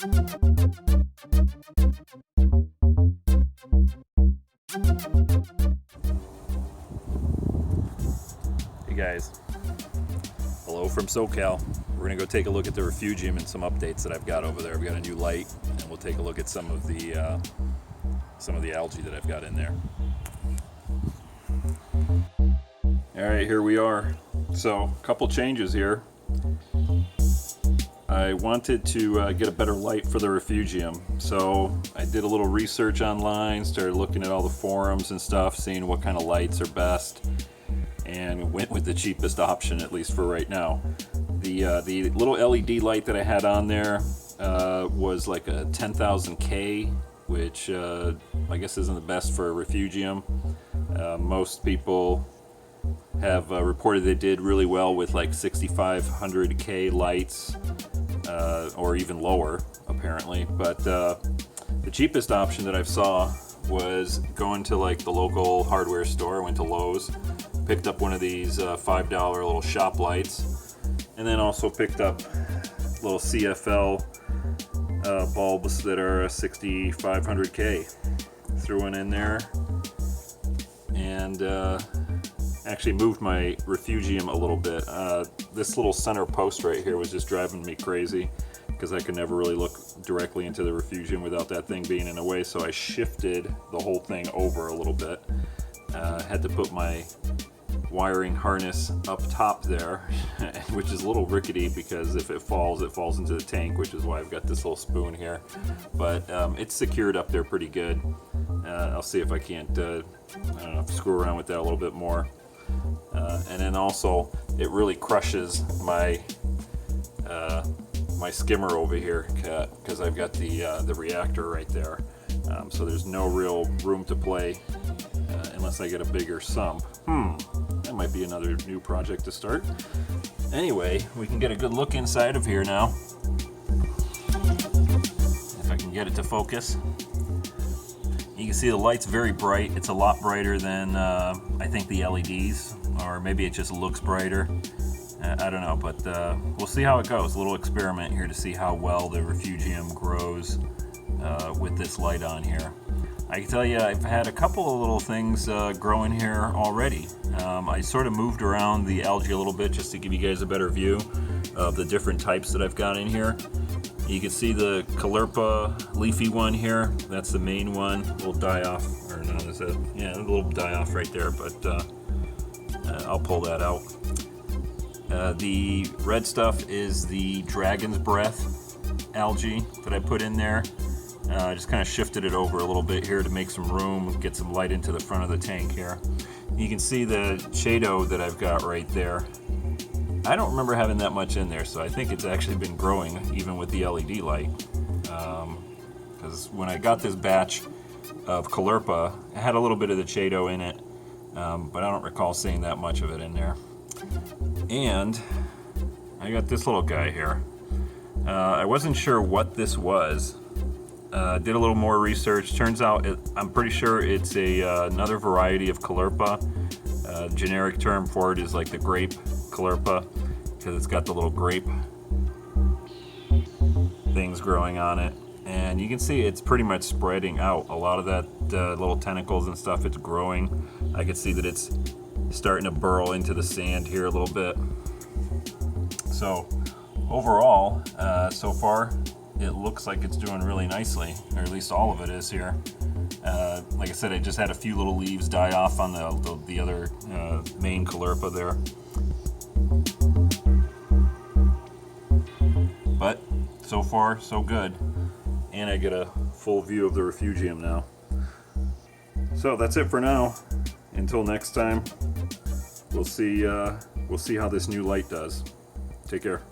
Hey guys, hello from SoCal. We're gonna go take a look at the Refugium and some updates that I've got over there. I've got a new light, and we'll take a look at some of the algae that I've got in there. All right, here we are. So, a couple changes here. I wanted to get a better light for the Refugium, so I did a little research online, started looking at all the forums and stuff, seeing what kind of lights are best, and went with the cheapest option, at least for right now. The little LED light that I had on there was like a 10,000K, which I guess isn't the best for a Refugium. Most people have reported they did really well with like 6,500K lights, or even lower apparently. But the cheapest option that I saw was going to like the local hardware store. I went to Lowe's, picked up one of these $5 little shop lights, and then also picked up little CFL bulbs that are 6,500K. Threw one in there, and actually moved my Refugium a little bit. This little center post right here was just driving me crazy because I could never really look directly into the Refugium without that thing being in the way, so I shifted the whole thing over a little bit. Had to put my wiring harness up top there, which is a little rickety because if it falls into the tank, which is why I've got this little spoon here. But it's secured up there pretty good. I'll see if I can't I don't know, screw around with that a little bit more. And then also, it really crushes my my skimmer over here because I've got the reactor right there. So there's no real room to play unless I get a bigger sump. That might be another new project to start. Anyway, we can get a good look inside of here now. If I can get it to focus. You can see the light's very bright. It's a lot brighter than I think the LEDs, or maybe it just looks brighter. I don't know, but we'll see how it goes. A little experiment here to see how well the Refugium grows with this light on here. I can tell you I've had a couple of little things growing here already. I sort of moved around the algae a little bit just to give you guys a better view of the different types that I've got in here. You can see the Caulerpa leafy one here. That's the main one. A little die-off, or no, is that? Yeah, a little die-off right there, but I'll pull that out. The red stuff is the Dragon's Breath algae that I put in there. Just kind of shifted it over a little bit here to make some room, get some light into the front of the tank here. You can see the Shado that I've got right there. I don't remember having that much in there, so I think it's actually been growing even with the LED light. Because when I got this batch of Caulerpa, it had a little bit of the Shado in it, but I don't recall seeing that much of it in there. And I got this little guy here. I wasn't sure what this was. Did a little more research. Turns out I'm pretty sure it's another variety of Caulerpa. Generic term for it is like the grape Caulerpa, because it's got the little grape things growing on it. And you can see it's pretty much spreading out. A lot of that little tentacles and stuff, it's growing. I can see that it's starting to burrow into the sand here a little bit. So overall, so far, it looks like it's doing really nicely, or at least all of it is here. Like I said, I just had a few little leaves die off on the other main Caulerpa there. But so far, so good. And I get a full view of the Refugium now. So that's it for now. Until next time, we'll see how this new light does. Take care.